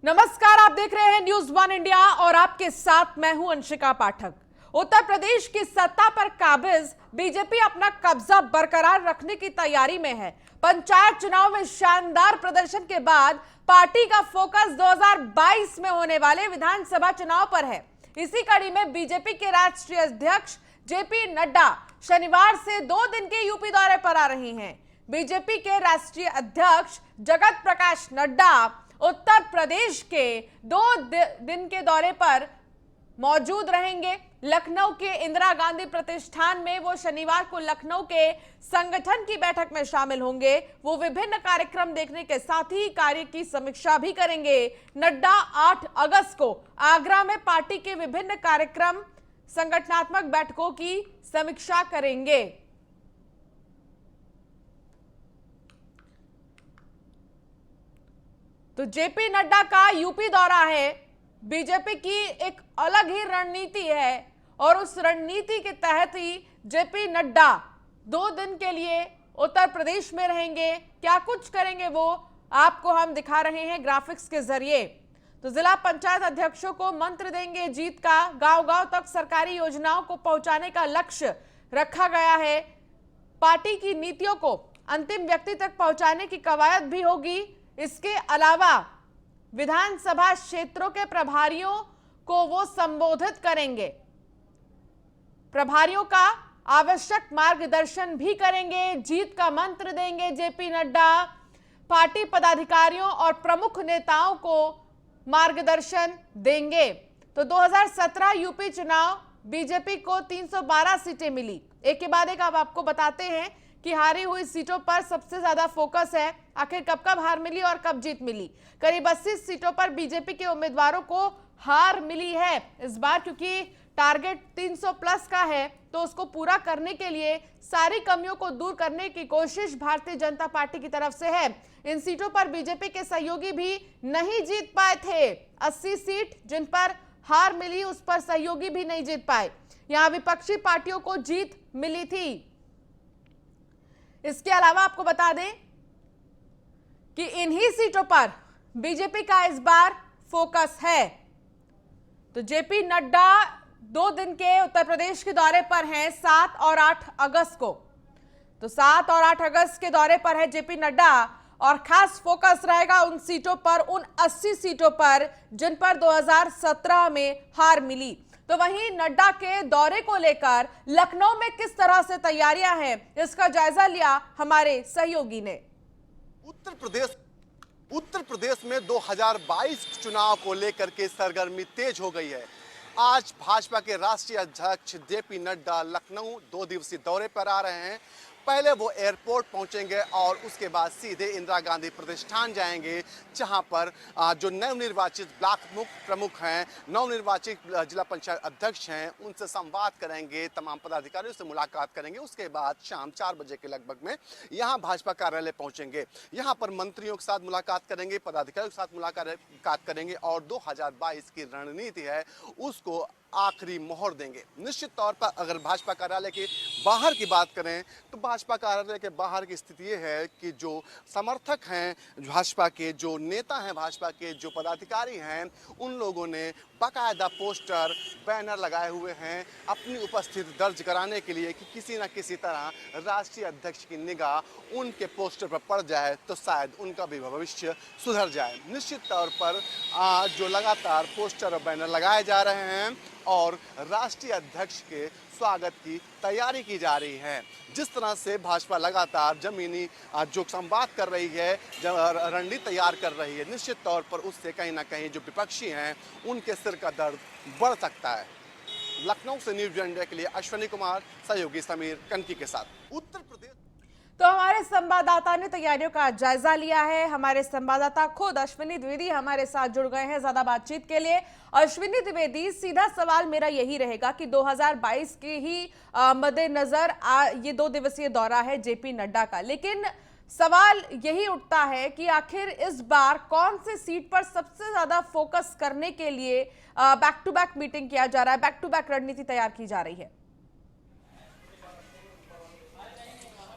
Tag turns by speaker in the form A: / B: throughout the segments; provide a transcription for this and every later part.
A: नमस्कार, आप देख रहे हैं न्यूज वन इंडिया और आपके साथ मैं हूं अंशिका पाठक। उत्तर प्रदेश की सत्ता पर काबिज बीजेपी अपना कब्जा बरकरार रखने की तैयारी में है। पंचायत चुनाव में शानदार प्रदर्शन के बाद पार्टी का फोकस 2022 में होने वाले विधानसभा चुनाव पर है। इसी कड़ी में बीजेपी के राष्ट्रीय अध्यक्ष जेपी नड्डा शनिवार से 2 दिन के यूपी दौरे पर आ रहे हैं। बीजेपी के राष्ट्रीय अध्यक्ष जगत प्रकाश नड्डा उत्तर प्रदेश के 2 दिन के दौरे पर मौजूद रहेंगे। लखनऊ के इंदिरा गांधी प्रतिष्ठान में वो शनिवार को लखनऊ के संगठन की बैठक में शामिल होंगे। वो विभिन्न कार्यक्रम देखने के साथ ही कार्य की समीक्षा भी करेंगे। नड्डा 8 अगस्त को आगरा में पार्टी के विभिन्न कार्यक्रम संगठनात्मक बैठकों की समीक्षा करेंगे। तो जेपी नड्डा का यूपी दौरा है। बीजेपी की एक अलग ही रणनीति है और उस रणनीति के तहत ही जेपी नड्डा 2 दिन के लिए उत्तर प्रदेश में रहेंगे। क्या कुछ करेंगे वो आपको हम दिखा रहे हैं ग्राफिक्स के जरिए। तो जिला पंचायत अध्यक्षों को मंत्र देंगे जीत का। गांव-गांव तक सरकारी योजनाओं को पहुंचाने का लक्ष्य रखा गया है। पार्टी की नीतियों को अंतिम व्यक्ति तक पहुंचाने की कवायद भी होगी। इसके अलावा विधानसभा क्षेत्रों के प्रभारियों को वो संबोधित करेंगे। प्रभारियों का आवश्यक मार्गदर्शन भी करेंगे। जीत का मंत्र देंगे जेपी नड्डा। पार्टी पदाधिकारियों और प्रमुख नेताओं को मार्गदर्शन देंगे। तो 2017 यूपी चुनाव बीजेपी को 312 सीटें मिली। एक के बाद एक अब आपको बताते हैं कि हारी हुई सीटों पर सबसे ज्यादा फोकस है। आखिर कब हार मिली और कब जीत मिली। करीब 80 सीटों पर बीजेपी के उम्मीदवारों को हार मिली है इस बार, क्योंकि टारगेट 300 प्लस का है। तो उसको पूरा करने के लिए सारी कमियों को दूर करने की कोशिश भारतीय जनता पार्टी की तरफ से है। इन सीटों पर बीजेपी के सहयोगी भी नहीं जीत पाए थे। 80 सीट जिन पर हार मिली उस पर सहयोगी भी नहीं जीत पाए। यहां विपक्षी पार्टियों को जीत मिली थी। इसके अलावा आपको बता दें कि इन्हीं सीटों पर बीजेपी का इस बार फोकस है। तो जेपी नड्डा 2 दिन के उत्तर प्रदेश के दौरे पर हैं 7 और 8 अगस्त को। तो 7 और 8 अगस्त के दौरे पर है जेपी नड्डा और खास फोकस रहेगा उन सीटों पर, उन 80 सीटों पर जिन पर 2017 में हार मिली। तो वहीं नड्डा के दौरे को लेकर लखनऊ में किस तरह से तैयारियां हैं, इसका जायजा लिया हमारे सहयोगी ने।
B: उत्तर प्रदेश में 2022 चुनाव को लेकर के सरगर्मी तेज हो गई है। आज भाजपा के राष्ट्रीय अध्यक्ष जेपी नड्डा लखनऊ 2 दिवसीय दौरे पर आ रहे हैं। पहले वो एयरपोर्ट पहुंचेंगे और उसके बाद सीधे इंदिरा गांधी प्रतिष्ठान जाएंगे, जहां पर जो नवनिर्वाचित ब्लॉक प्रमुख हैं, नवनिर्वाचित जिला पंचायत अध्यक्ष हैं, उनसे संवाद करेंगे, तमाम पदाधिकारियों से मुलाकात करेंगे। उसके बाद शाम 4 बजे के लगभग में यहां भाजपा कार्यालय पहुंचेंगे। यहां पर मंत्रियों के साथ मुलाकात करेंगे, पदाधिकारियों के साथ मुलाकात करेंगे और 2022 की रणनीति है उसको आखिरी मोहर देंगे। निश्चित तौर पर अगर भाजपा कार्यालय के बाहर की बात करें तो भाजपा कार्यालय के बाहर की स्थिति ये है कि जो समर्थक हैं भाजपा के, जो नेता हैं भाजपा के, जो पदाधिकारी हैं, उन लोगों ने बाकायदा पोस्टर बैनर लगाए हुए हैं अपनी उपस्थिति दर्ज कराने के लिए कि किसी न किसी तरह राष्ट्रीय अध्यक्ष की निगाह उनके पोस्टर पर पड़ जाए तो शायद उनका भी भविष्य सुधर जाए। निश्चित तौर पर जो लगातार पोस्टर और बैनर लगाए जा रहे हैं और राष्ट्रीय अध्यक्ष के स्वागत की तैयारी की जा रही है। जिस तरह से भाजपा लगातार जमीनी जो संवाद कर रही है, रणनीति तैयार कर रही है, निश्चित तौर पर उससे कहीं ना कहीं जो विपक्षी हैं उनके सिर का दर्द बढ़ सकता है। लखनऊ से न्यूज इंडिया के लिए अश्विनी कुमार, सहयोगी समीर कनकी के साथ। उत्तर प्रदेश।
A: तो हमारे संवाददाता ने तैयारियों का जायजा लिया है। हमारे संवाददाता खुद अश्विनी द्विवेदी हमारे साथ जुड़ गए हैं ज्यादा बातचीत के लिए। अश्विनी द्विवेदी, सीधा सवाल मेरा यही रहेगा कि 2022 के ही मद्देनजर ये 2 दिवसीय दौरा है जेपी नड्डा का, लेकिन सवाल यही उठता है कि आखिर इस बार कौन सी सीट पर सबसे ज्यादा फोकस करने के लिए बैक टू बैक मीटिंग किया जा रहा है, बैक टू बैक रणनीति तैयार की जा रही है।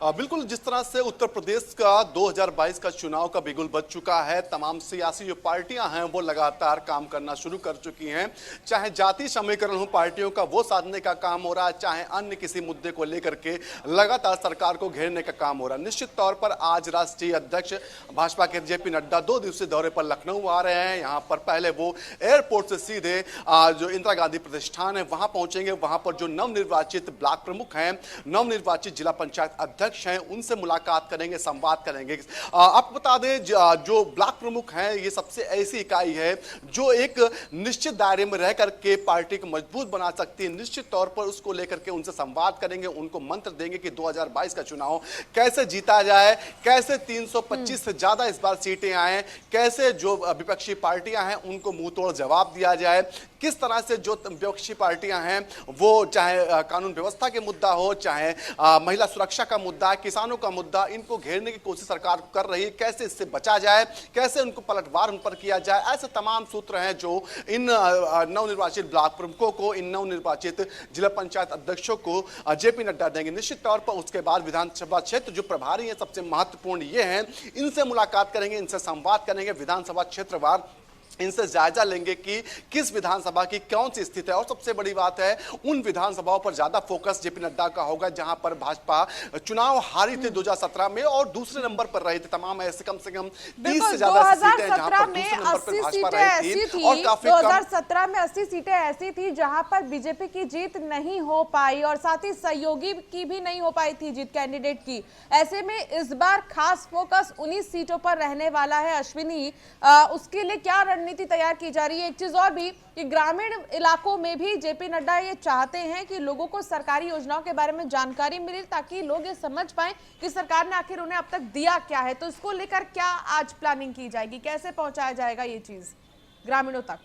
B: बिल्कुल जिस तरह से उत्तर प्रदेश का 2022 का चुनाव का बिगुल बज चुका है, तमाम सियासी जो पार्टियां हैं वो लगातार काम करना शुरू कर चुकी हैं। चाहे जाति समीकरण हो पार्टियों का, वो साधने का काम हो रहा है, चाहे अन्य किसी मुद्दे को लेकर के लगातार सरकार को घेरने का काम हो रहा है। निश्चित तौर पर आज राष्ट्रीय अध्यक्ष भाजपा के जेपी नड्डा 2 दिवसीय दौरे पर लखनऊ आ रहे हैं। यहाँ पर पहले वो एयरपोर्ट से सीधे जो इंदिरा गांधी प्रतिष्ठान है वहां पहुंचेंगे। वहां पर जो नवनिर्वाचित ब्लॉक प्रमुख हैं, नवनिर्वाचित जिला पंचायत अध्यक्ष हैं, उनसे मुलाकात करेंगे, संवाद करेंगे। आपको बता दें जो ब्लॉक प्रमुख हैं ये सबसे ऐसी इकाई है जो एक निश्चित दायरे में रह करके पार्टी को मजबूत बना सकती है। निश्चित तौर पर उसको लेकर के उनसे संवाद करेंगे, उनको मंत्र देंगे कि 2022 का चुनाव कैसे जीता जाए, कैसे 325 से ज्यादा इस बार सीटें आए, कैसे जो विपक्षी पार्टियां हैं उनको मुंह तोड़ जवाब दिया जाए, किस तरह से जो विपक्षी पार्टियां हैं वो चाहे कानून व्यवस्था के मुद्दा हो, चाहे महिला सुरक्षा का मुद्दा, किसानों का मुद्दा, इनको घेरने की कोशिश सरकार कर रही है, कैसे इससे बचा जाए, कैसे उनको पलटवार उन पर किया जाए। ऐसे तमाम सूत्र हैं जो इन नवनिर्वाचित ब्लॉक प्रमुखों को, इन नवनिर्वाचित जिला पंचायत अध्यक्षों को जेपी नड्डा देंगे। निश्चित तौर पर उसके बाद विधानसभा क्षेत्र जो प्रभारी हैं, सबसे महत्वपूर्ण ये हैं, इनसे मुलाकात करेंगे, इनसे संवाद करेंगे, विधानसभा क्षेत्रवार इनसे जायजा लेंगे कि किस विधानसभा की कौन सी स्थिति है। और सबसे बड़ी बात है, उन विधानसभाओं पर ज्यादा फोकस जेपी नड्डा का होगा जहां पर भाजपा चुनाव हारी थे 2017 में और दूसरे नंबर पर रहे थे। तमाम ऐसे कम से कम 30 से ज्यादा सीटें हैं जहां पर दूसरे नंबर पर भाजपा रही थी और काफी
A: 2017 में 80 सीटें ऐसी थी जहां पर बीजेपी की जीत नहीं हो पाई और साथ ही सहयोगी की भी नहीं हो पाई थी जीत कैंडिडेट की। ऐसे में इस बार खास फोकस 19 सीटों पर रहने वाला है। अश्विनी, उसके लिए क्या रणनीति तैयार की जा रही है? एक चीज और भी कि ग्रामीण इलाकों में भी जेपी नड्डा ये चाहते हैं कि लोगों को सरकारी योजनाओं के बारे में जानकारी मिले ताकि लोग ये समझ पाएं कि सरकार ने आखिर उन्हें अब तक दिया क्या है। तो इसको लेकर क्या आज प्लानिंग की जाएगी, कैसे पहुंचाया जाएगा ये चीज ग्रामीणों तक?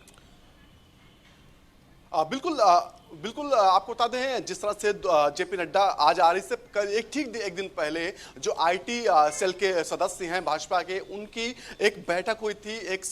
B: बिल्कुल आपको बता दें, जिस तरह से जेपी नड्डा आज आ रही से एक दिन पहले जो आईटी सेल के सदस्य हैं भाजपा के, उनकी एक बैठक हुई थी, एक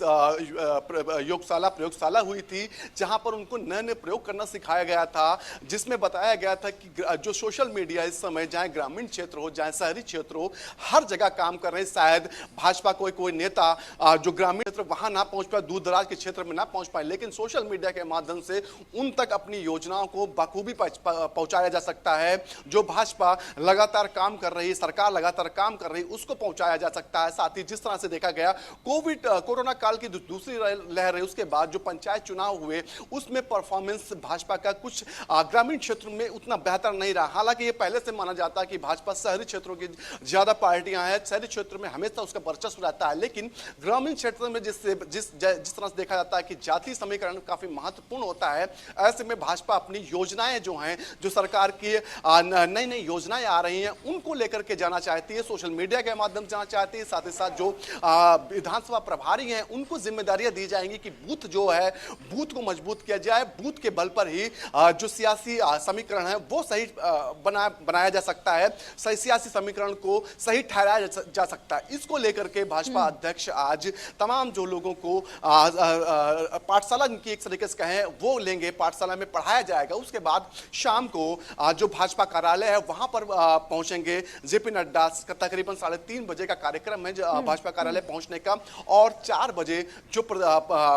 B: प्रयोगशाला हुई थी जहां पर उनको नए नए प्रयोग करना सिखाया गया था, जिसमें बताया गया था कि जो सोशल मीडिया इस समय चाहे ग्रामीण क्षेत्र हो चाहे शहरी क्षेत्र हो, हर जगह काम कर रहे हैं। शायद भाजपा कोई नेता जो ग्रामीण क्षेत्र वहां ना पहुंच पाए, दूर दराज के क्षेत्र में ना पहुंच पाए, लेकिन सोशल मीडिया के माध्यम से उन तक अपनी योजनाओं को बखूबी पहुंचाया जा सकता है। जो भाजपा लगातार काम कर रही है, सरकार लगातार काम कर रही है, उसको पहुंचाया जा सकता है। साथ ही जिस तरह से देखा गया कोरोना काल की दूसरी लहर है, उसके बाद जो पंचायत चुनाव हुए उसमें परफॉर्मेंस भाजपा का कुछ ग्रामीण क्षेत्र में उतना बेहतर नहीं रहा। हालांकि ये पहले से माना जाता है कि भाजपा शहरी क्षेत्रों की ज्यादा पार्टियां हैं, शहरी क्षेत्र में हमेशा उसका वर्चस्व रहता है, लेकिन ग्रामीण क्षेत्र में जिस तरह से देखा जाता है कि जाति समीकरण काफी महत्वपूर्ण होता है, ऐसे में भाजपा अपनी योजनाएं जो हैं, जो सरकार की नई नई योजनाएं आ रही हैं, उनको लेकर के जाना चाहती है, सोशल मीडिया के माध्यम से जाना चाहती है। साथ ही साथ जो विधानसभा प्रभारी हैं उनको जिम्मेदारियां दी जाएंगी कि बूथ जो है, बूथ को मजबूत किया जाए, बूथ के बल पर ही जो सियासी समीकरण है वो सही बनाया जा सकता है, सही सियासी समीकरण को सही ठहराया जा सकता है। इसको लेकर के भाजपा अध्यक्ष आज तमाम जो लोगों को पाठशाला की एक तरीके से कहें वो लेंगे, पाठशाला में पढ़ाया जाएगा। उसके बाद शाम को जो भाजपा कार्यालय है वहां पर पहुंचेंगे जेपी नड्डा। तकरीबन 3:30 बजे का कार्यक्रम है भाजपा कार्यालय पहुंचने का, और 4 बजे जो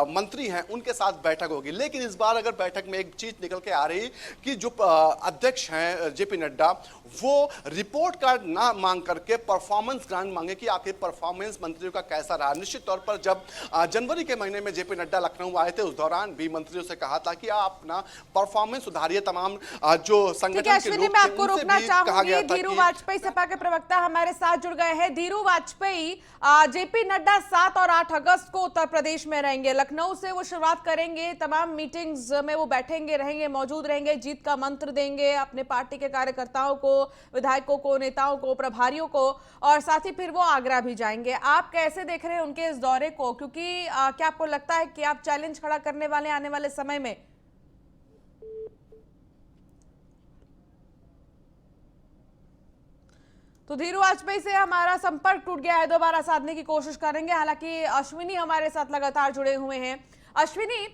B: मंत्री हैं उनके साथ बैठक होगी। लेकिन इस बार अगर बैठक में एक चीज निकल के आ रही कि जो अध्यक्ष हैं जेपी नड्डा, वो रिपोर्ट कार्ड ना मांग करके परफॉर्मेंस ग्रांट मांगे कि आखिर परफॉर्मेंस मंत्रियों का कैसा रहा। निश्चित तौर पर जब जनवरी के महीने में जेपी नड्डा लखनऊ आए थे, उस दौरान भी मंत्रियों से कहा था कि आप अपना परफॉर्मेंस सुधारिए। तमाम जो संगठन के लोग
A: मैं आपको रोकना चाहूंगी। धीरू वाजपेयी सपा के प्रवक्ता हमारे साथ जुड़ गए हैं। धीरू वाजपेयी, जेपी नड्डा 7 और 8 अगस्त को उत्तर प्रदेश में रहेंगे, लखनऊ से वो शुरुआत करेंगे, तमाम मीटिंग्स में वो बैठेंगे, रहेंगे, मौजूद रहेंगे, जीत का मंत्र देंगे अपने पार्टी के कार्यकर्ताओं को, विधायकों को, नेताओं को, प्रभारियों को, और साथ ही फिर वो आगरा भी जाएंगे। आप कैसे देख रहे हैं उनके इस दौरे को? क्योंकि क्या आपको लगता है कि आप चैलेंज खड़ा करने वाले आने वाले समय में? तो धीरू वाजपेयी से हमारा संपर्क टूट गया है, दोबारा साधने की कोशिश करेंगे। हालांकि अश्विनी हमारे साथ लगातार जुड़े हुए हैं। अश्विनी,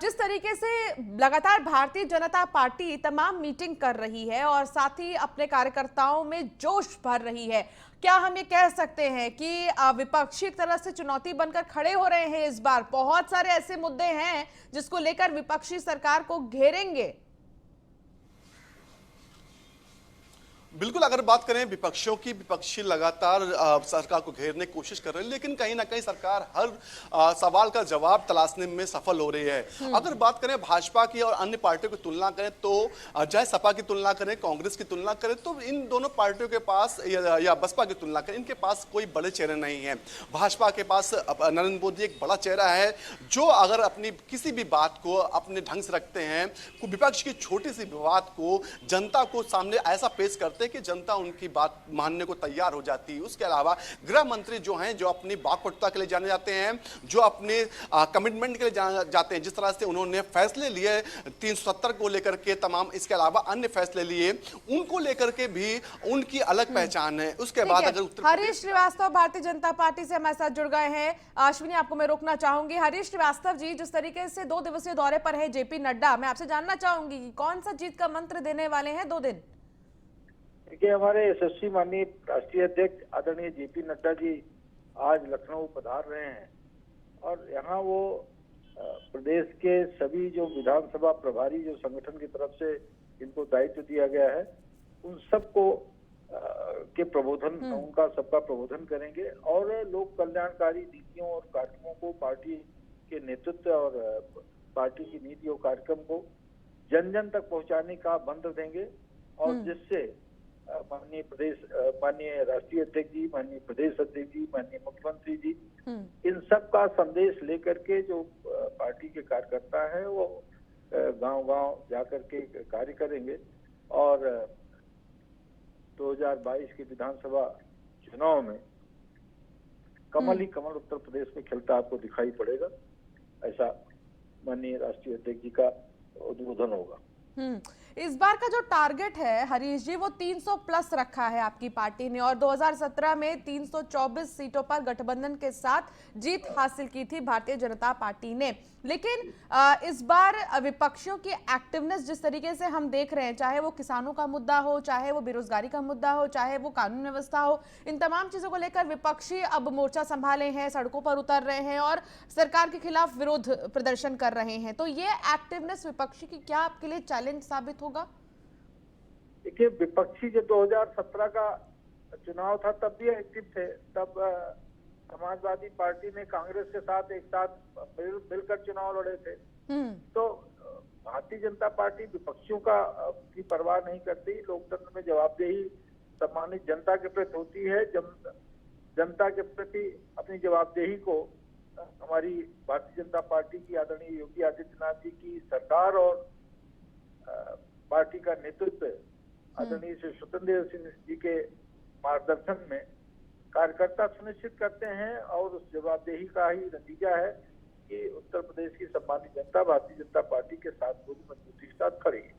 A: जिस तरीके से लगातार भारतीय जनता पार्टी तमाम मीटिंग कर रही है और साथ ही अपने कार्यकर्ताओं में जोश भर रही है, क्या हम ये कह सकते हैं कि विपक्षी एक तरह से चुनौती बनकर खड़े हो रहे हैं? इस बार बहुत सारे ऐसे मुद्दे हैं जिसको लेकर विपक्षी सरकार को घेरेंगे।
B: बिल्कुल, अगर बात करें विपक्षियों की, विपक्षी लगातार सरकार को घेरने की कोशिश कर रहे हैं, लेकिन कहीं ना कहीं सरकार हर सवाल का जवाब तलाशने में सफल हो रही है। अगर बात करें भाजपा की और अन्य पार्टियों की तुलना करें तो चाहे सपा की तुलना करें, कांग्रेस की तुलना करें, तो इन दोनों पार्टियों के पास या बसपा की तुलना करें, इनके पास कोई बड़े चेहरे नहीं है। भाजपा के पास नरेंद्र मोदी एक बड़ा चेहरा है जो अगर अपनी किसी भी बात को अपने ढंग से रखते हैं, विपक्ष की छोटी सी बात को जनता को सामने ऐसा पेश करते कि जनता उनकी बात मानने को तैयार हो जाती है। उसके अलावा गृह मंत्री जो हैं, जो अपनी वाकपटुता के लिए जाने जाते हैं, जो अपने कमिटमेंट के लिए जाने जाते हैं, जिस तरह से उन्होंने फैसले लिए 370 को लेकर के, तमाम इसके अलावा अन्य फैसले लिए, उनको लेकर के भी उनकी अलग पहचान है। उसके बाद अगर
A: हरीश श्रीवास्तव भारतीय जनता पार्टी से हमारे साथ जुड़ गए हैं। अश्विनी, आपको मैं रोकना चाहूंगी। हरीश श्रीवास्तव जी, जिस तरीके से 2 दिवसीय दौरे पर है जेपी नड्डा, मैं आपसे जानना चाहूंगी कि कौन सा जीत का मंत्र देने वाले हैं 2 दिन?
C: देखिए, हमारे यशस्वी माननीय राष्ट्रीय अध्यक्ष आदरणीय जेपी नड्डा जी आज लखनऊ पधार रहे हैं और यहाँ वो प्रदेश के सभी जो विधानसभा प्रभारी जो संगठन की तरफ से इनको दायित्व दिया गया है, उन सबको के प्रबोधन, उनका सबका प्रबोधन करेंगे और लोक कल्याणकारी नीतियों और कार्यक्रमों को, पार्टी के नेतृत्व और पार्टी की नीति और कार्यक्रम को जन जन तक पहुंचाने का मंत्र देंगे और जिससे माननीय राष्ट्रीय अध्यक्ष जी, माननीय प्रदेश अध्यक्ष जी, माननीय मुख्यमंत्री जी, इन सब का संदेश लेकर के जो पार्टी के कार्यकर्ता है वो गांव-गांव जाकर के कार्य करेंगे और 2022 के विधानसभा चुनाव में कमल ही कमल उत्तर प्रदेश में खिलता आपको दिखाई पड़ेगा, ऐसा माननीय राष्ट्रीय अध्यक्ष जी का उद्बोधन होगा।
A: इस बार का जो टारगेट है हरीश जी, वो 300 प्लस रखा है आपकी पार्टी ने और 2017 में 324 सीटों पर गठबंधन के साथ जीत हासिल की थी भारतीय जनता पार्टी ने। लेकिन इस बार विपक्षियों की एक्टिवनेस जिस तरीके से हम देख रहे हैं, चाहे वो किसानों का मुद्दा हो, चाहे वो बेरोजगारी का मुद्दा हो, चाहे वो कानून व्यवस्था हो, इन तमाम चीजों को लेकर विपक्षी अब मोर्चा संभाले हैं, सड़कों पर उतर रहे हैं और सरकार के खिलाफ विरोध प्रदर्शन कर रहे हैं। तो ये एक्टिवनेस विपक्षी की क्या आपके लिए चैलेंज साबित होगा?
C: देखिए, विपक्षी जब 2017 का चुनाव था तब भी एक्टिव थे। तब समाजवादी पार्टी ने कांग्रेस के साथ एक साथ मिलकर चुनाव लड़े थे। तो भारतीय जनता पार्टी विपक्षियों की परवाह नहीं करती। लोकतंत्र में जवाबदेही सम्मानित जनता के प्रति होती है। जनता के प्रति अपनी जवाबदेही को हमारी भारतीय जनता पार्टी की आदरणीय योगी आदित्यनाथ जी की सरकार और पार्टी का नेतृत्व आदरणीय श्री स्वतंत्र देव सिंह जी के मार्गदर्शन में कार्यकर्ता सुनिश्चित करते हैं और उस जवाबदेही का ही नतीजा है कि उत्तर प्रदेश की सम्मानित जनता भारतीय जनता पार्टी के साथ पूरी मजबूती के साथ खड़ी है।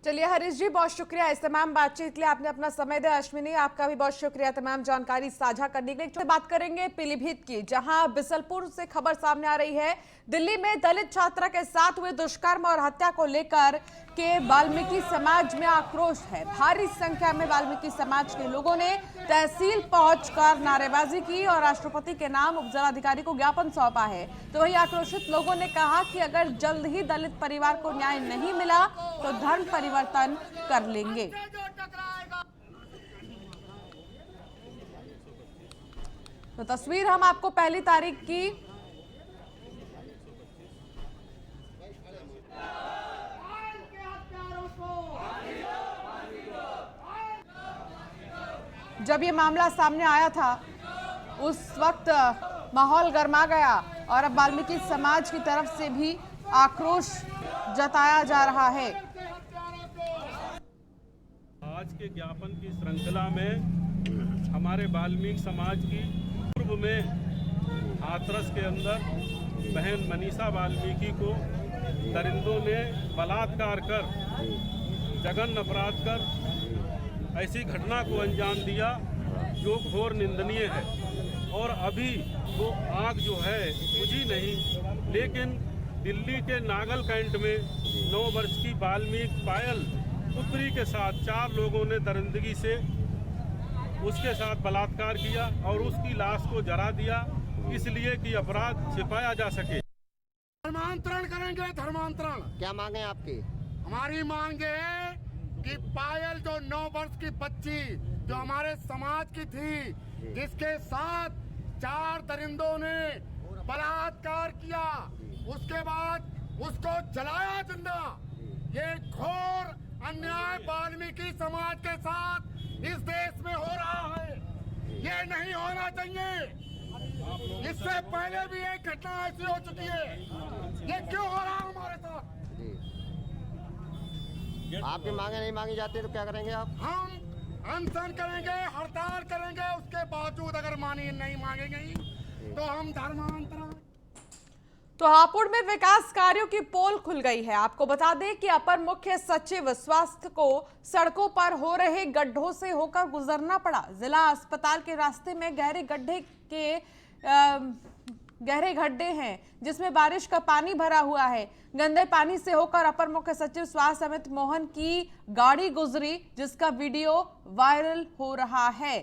A: चलिए हरीश जी, बहुत शुक्रिया इस तमाम बातचीत के लिए, आपने अपना समय दिया। अश्विनी, आपका भी बहुत शुक्रिया तमाम जानकारी साझा करने के लिए। बात करेंगे पीलीभीत की, जहां बिसलपुर से खबर सामने आ रही है। दिल्ली में दलित छात्रा के साथ हुए दुष्कर्म और हत्या को लेकर के वाल्मीकि समाज में आक्रोश है। भारी संख्या में वाल्मीकि समाज के लोगों ने तहसील पहुंचकर नारेबाजी की और राष्ट्रपति के नाम उपजिलाधिकारी को ज्ञापन सौंपा है। तो वही आक्रोशित लोगों ने कहा कि अगर जल्द ही दलित परिवार को न्याय नहीं मिला तो धर्म परिवर्तन कर लेंगे। तो तस्वीर हम आपको पहली तारीख की जब ये मामला सामने आया था उस वक्त माहौल गर्मा गया और अब वाल्मीकि समाज की तरफ से भी आक्रोश जताया जा रहा है।
D: आज के ज्ञापन की श्रृंखला में हमारे वाल्मीकि समाज की पूर्व में हाथरस के अंदर बहन मनीषा वाल्मीकि को दरिंदों ने बलात्कार कर, जघन्य अपराध कर ऐसी घटना को अंजाम दिया जो घोर निंदनीय है। और अभी वो आग जो है बुझी नहीं, लेकिन दिल्ली के नागल कैंट में 9 वर्ष की बाल्मीक पायल पुत्री के साथ 4 लोगों ने दरिंदगी से उसके साथ बलात्कार किया और उसकी लाश को जला दिया, इसलिए कि अपराध छिपाया जा सके।
E: धर्मांतरण करेंगे, धर्मांतरण।
F: क्या मांगे आपकी?
E: हमारी मांग ये है कि पायल जो 9 वर्ष की बच्ची जो हमारे समाज की थी, जिसके साथ 4 दरिंदों ने बलात्कार किया, उसके बाद उसको जलाया जिंदा, ये घोर अन्याय वाल्मीकि समाज के साथ इस देश में हो रहा है। ये नहीं होना चाहिए। इससे पहले भी एक घटना ऐसी हो चुकी है, ये क्यों हो रहा है हमारे साथ?
F: जी, आपकी मांगे नहीं मांगी जाती तो क्या करेंगे आप?
E: हम अनशन करेंगे, हड़ताल करेंगे, उसके बावजूद अगर नहीं मांगेंगे तो हम धर्मांतरण।
A: तो हापुड़ में विकास कार्यों की पोल खुल गई है। आपको बता दें कि अपर मुख्य सचिव स्वास्थ्य को सड़कों पर हो रहे गड्ढों से होकर गुजरना पड़ा। जिला अस्पताल के रास्ते में गहरे गड्ढे हैं, जिसमें बारिश का पानी भरा हुआ है। गंदे पानी से होकर अपर मुख्य सचिव स्वास्थ्य अमित मोहन की गाड़ी गुजरी, जिसका वीडियो वायरल हो रहा है।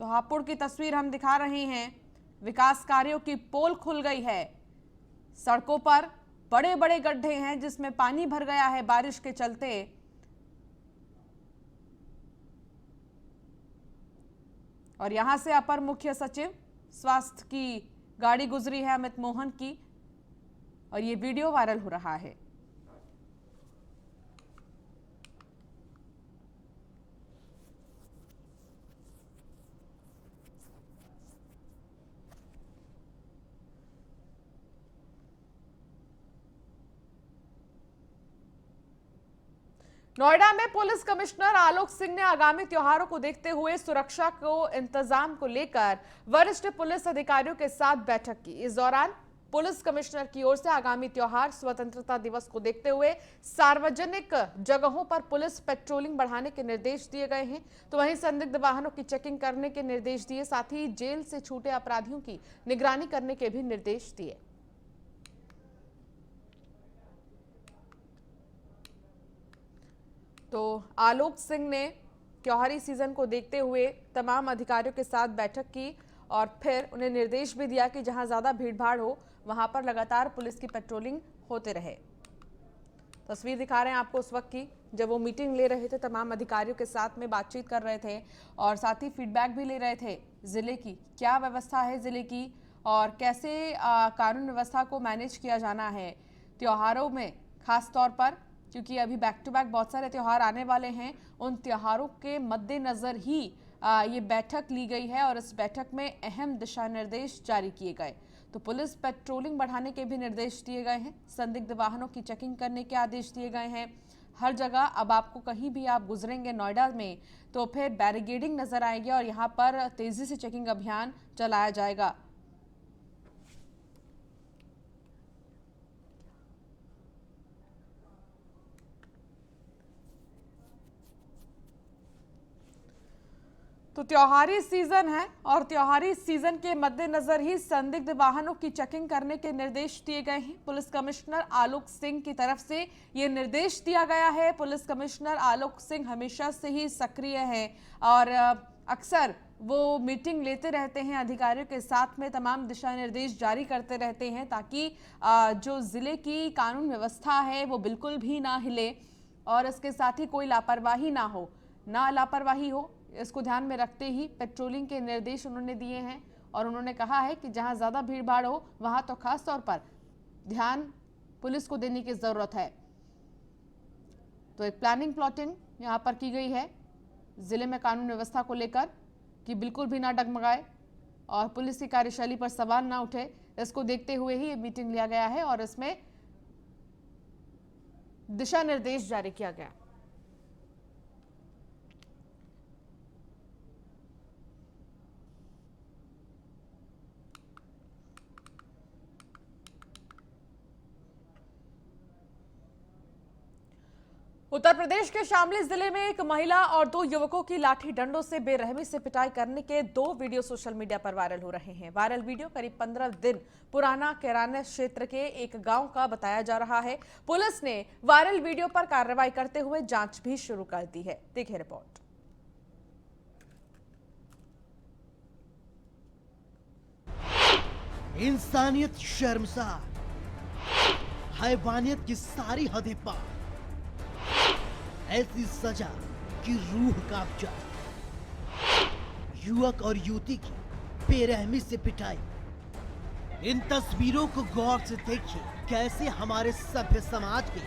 A: तो हापुड़ की तस्वीर हम दिखा रहे हैं। विकास कार्यों की पोल खुल गई है। सड़कों पर बड़े बड़े गड्ढे हैं, जिसमें पानी भर गया है बारिश के चलते। और यहां से अपर मुख्य सचिव स्वास्थ्य की गाड़ी गुजरी है अमित मोहन की, और ये वीडियो वायरल हो रहा है। नोएडा में पुलिस कमिश्नर आलोक सिंह ने आगामी त्योहारों को देखते हुए सुरक्षा को इंतजाम को लेकर वरिष्ठ पुलिस अधिकारियों के साथ बैठक की। इस दौरान पुलिस कमिश्नर की ओर से आगामी त्योहार स्वतंत्रता दिवस को देखते हुए सार्वजनिक जगहों पर पुलिस पेट्रोलिंग बढ़ाने के निर्देश दिए गए हैं। तो वहीं संदिग्ध वाहनों की चेकिंग करने के निर्देश दिए, साथ ही जेल से छूटे अपराधियों की निगरानी करने के भी निर्देश दिए। तो आलोक सिंह ने त्योहारी सीजन को देखते हुए तमाम अधिकारियों के साथ बैठक की और फिर उन्हें निर्देश भी दिया कि जहां ज्यादा भीड़भाड़ हो वहां पर लगातार पुलिस की पेट्रोलिंग होते रहे। तस्वीर दिखा रहे हैं आपको उस वक्त की, जब वो मीटिंग ले रहे थे, तमाम अधिकारियों के साथ में बातचीत कर रहे थे और साथ ही फीडबैक भी ले रहे थे जिले की क्या व्यवस्था है जिले की और कैसे कानून व्यवस्था को मैनेज किया जाना है त्योहारों में, खास तौर पर क्योंकि अभी बैक टू बैक बहुत सारे त्यौहार आने वाले हैं। उन त्योहारों के मद्देनजर ही ये बैठक ली गई है और इस बैठक में अहम दिशा निर्देश जारी किए गए। तो पुलिस पेट्रोलिंग बढ़ाने के भी निर्देश दिए गए हैं, संदिग्ध वाहनों की चेकिंग करने के आदेश दिए गए हैं। हर जगह अब आपको कहीं भी आप गुजरेंगे नोएडा में तो फिर बैरिकेडिंग नजर आएगी और यहाँ पर तेजी से चेकिंग अभियान चलाया जाएगा। तो त्योहारी सीजन है और त्योहारी सीजन के मद्देनजर ही संदिग्ध वाहनों की चेकिंग करने के निर्देश दिए गए हैं। पुलिस कमिश्नर आलोक सिंह की तरफ से ये निर्देश दिया गया है। पुलिस कमिश्नर आलोक सिंह हमेशा से ही सक्रिय हैं और अक्सर वो मीटिंग लेते रहते हैं अधिकारियों के साथ में, तमाम दिशा निर्देश जारी करते रहते हैं ताकि जो जिले की कानून व्यवस्था है वो बिल्कुल भी ना हिले और इसके साथ ही कोई लापरवाही ना हो, लापरवाही हो, इसको ध्यान में रखते ही पेट्रोलिंग के निर्देश उन्होंने दिए हैं। और उन्होंने कहा है कि जहां ज्यादा भीड़ भाड़ हो वहां तो खास तौर पर ध्यान पुलिस को देने की जरूरत है। तो एक प्लानिंग प्लॉटिंग यहां पर की गई है जिले में कानून व्यवस्था को लेकर कि बिल्कुल भी ना डगमगाए और पुलिस की कार्यशैली पर सवाल ना उठे। इसको देखते हुए ही ये मीटिंग लिया गया है और इसमें दिशा निर्देश जारी किया गया। उत्तर प्रदेश के शामली जिले में एक महिला और 2 युवकों की लाठी डंडों से बेरहमी से पिटाई करने के 2 वीडियो सोशल मीडिया पर वायरल हो रहे हैं। वायरल वीडियो करीब 15 दिन पुराना कैराना क्षेत्र के एक गांव का बताया जा रहा है। पुलिस ने वायरल वीडियो पर कार्रवाई करते हुए जांच भी शुरू कर दी है। देखिए रिपोर्ट।
G: इंसानियत शर्मसार, हैवानियत की सारी हदें पार, ऐसी सजा कि रूह कांप जाए। युवक और युवती की बेरहमी से पिटाई। इन तस्वीरों को गौर से देखिए, कैसे हमारे सभ्य समाज के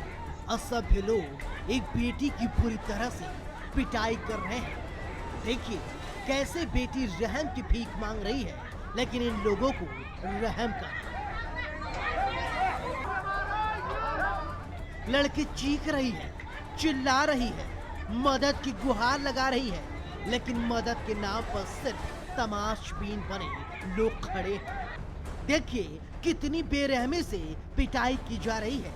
G: असभ्य लोग एक बेटी की पूरी तरह से पिटाई कर रहे हैं। देखिए कैसे बेटी रहम की भीख मांग रही है, लेकिन इन लोगों को रहम का। लड़की चीख रही है, चिल्ला रही है, मदद की गुहार लगा रही है, लेकिन मदद के नाम पर सिर्फ तमाशबीन बने लोग खड़े हैं। देखिए कितनी बेरहमी से पिटाई की जा रही है।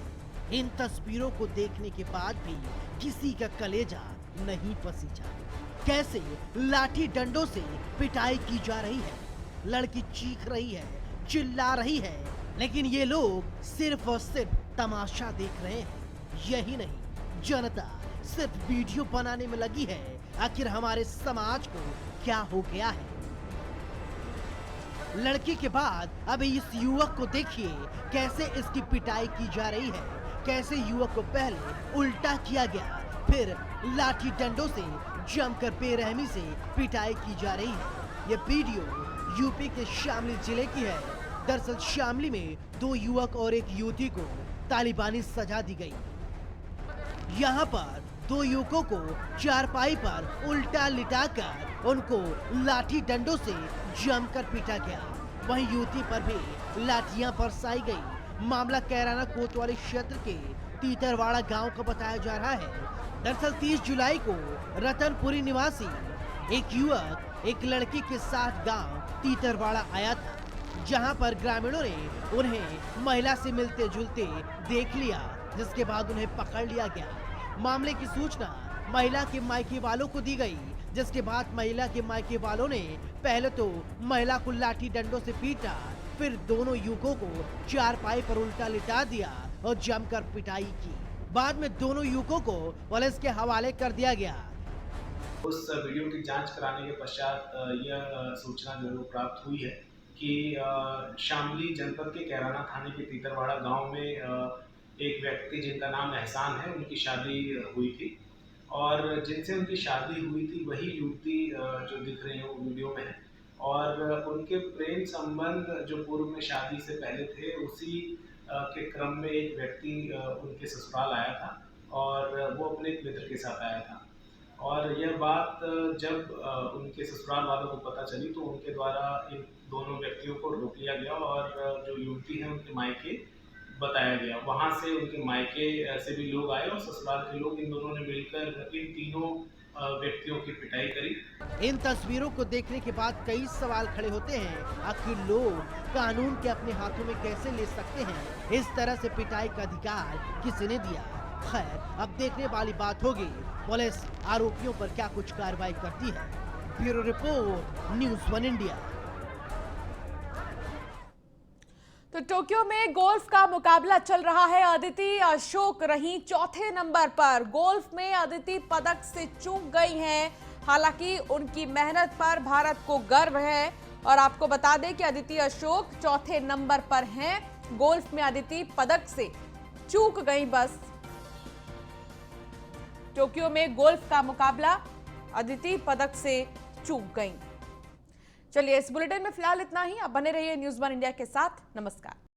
G: इन तस्वीरों को देखने के बाद भी किसी का कलेजा नहीं पसीजा। कैसे लाठी डंडों से पिटाई की जा रही है। लड़की चीख रही है, चिल्ला रही है, लेकिन ये लोग सिर्फ और सिर्फ तमाशा देख रहे हैं। यही नहीं, जनता सिर्फ वीडियो बनाने में लगी है। आखिर हमारे समाज को क्या हो गया है। लड़की के बाद अब इस युवक को देखिए, कैसे इसकी पिटाई की जा रही है। कैसे युवक को पहले उल्टा किया गया, फिर लाठी डंडों से जमकर बेरहमी से पिटाई की जा रही है। ये वीडियो यूपी के शामली जिले की है। दरअसल शामली में 2 युवक और एक युवती को तालिबानी सजा दी गई। यहाँ पर 2 युवकों को चारपाई पर उल्टा लिटाकर उनको लाठी डंडों से जमकर पीटा गया। वहीं युवती पर भी लाठियां बरसाई गई। मामला कैराना कोतवाली क्षेत्र के तीतरवाड़ा गांव का बताया जा रहा है। दरअसल 30 जुलाई को रतनपुरी निवासी एक युवक एक लड़की के साथ गांव तीतरवाड़ा आया था, जहां पर ग्रामीणों ने उन्हें महिला से मिलते जुलते देख लिया, जिसके बाद उन्हें पकड़ लिया गया। मामले की सूचना महिला के मायके वालों को दी गई, जिसके बाद महिला के मायके वालों ने पहले तो महिला को लाठी डंडों से पीटा, फिर दोनों युवकों को चारपाई पर उल्टा लिटा दिया और जमकर पिटाई की। बाद में दोनों युवकों को पुलिस के हवाले कर दिया गया।
H: उस वीडियो की जांच कराने के पश्चात यह सूचना जो प्राप्त हुई है कि शामली जनपद के कैराना थाने के तीतरवाड़ा गांव में एक व्यक्ति जिनका नाम एहसान है, उनकी शादी हुई थी और जिनसे उनकी शादी हुई थी वही युवती जो दिख रही है वो वीडियो में है। और उनके प्रेम संबंध जो पूर्व में शादी से पहले थे, उसी के क्रम में एक व्यक्ति उनके ससुराल आया था और वो अपने एक मित्र के साथ आया था। और यह बात जब उनके ससुराल वालों को पता चली तो उनके द्वारा इन दोनों व्यक्तियों को रोक लिया गया और जो युवती है उनके मायके बताया गया। वहां से उनके मायके से भी लोग आए और ससुराल के लोग, इन दोनों ने मिलकर इन तीनों व्यक्तियों की पिटाई करी।
G: इन तस्वीरों को देखने के बाद कई सवाल खड़े होते हैं। आखिर लोग कानून के अपने हाथों में कैसे ले सकते हैं? इस तरह से पिटाई का अधिकार किसने दिया? खैर, अब देखने वाली बात होगी पुलिस आरोपियों पर क्या कुछ कार्रवाई करती है। Bureau report, news 1 India.
A: तो टोक्यो में गोल्फ का मुकाबला चल रहा है। अदिति अशोक रही 4थे नंबर पर। गोल्फ में अदिति पदक से चूक गई हैं। हालांकि उनकी मेहनत पर भारत को गर्व है और आपको बता दें कि अदिति अशोक 4थे नंबर पर हैं। गोल्फ में अदिति पदक से चूक गई। बस टोक्यो में गोल्फ का मुकाबला, अदिति पदक से चूक गई। चलिए, इस बुलेटिन में फिलहाल इतना ही। आप बने रहिए न्यूज़ 1 इंडिया के साथ। नमस्कार।